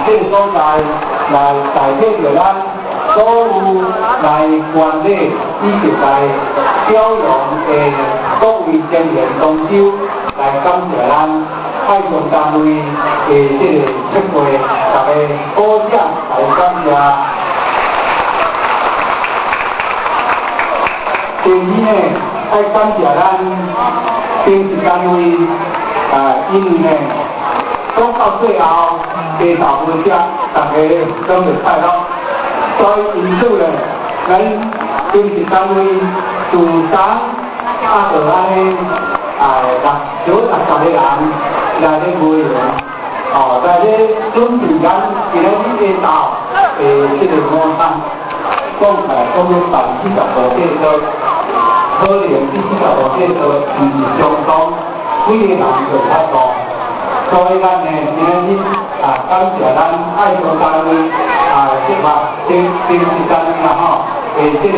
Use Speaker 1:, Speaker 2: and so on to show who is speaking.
Speaker 1: 这个所在来代表着咱所有来管理以及来表扬的各位前员同修，来感谢咱派遣单位的这个前辈，大家鼓掌来感谢。第二呢，要感谢咱经济单位因为呢，讲到最后，地头会者大家拢会快乐。所以因此呢，咱经济单位自昨就安尼60个人来咧会员，在咧准备咱今日下昼这个午餐，讲咧40%建设，可能40%建设唔相当，几个人就太多。所以咱呢，今日感谢咱爱国单位接纳经济单位啦吼，这个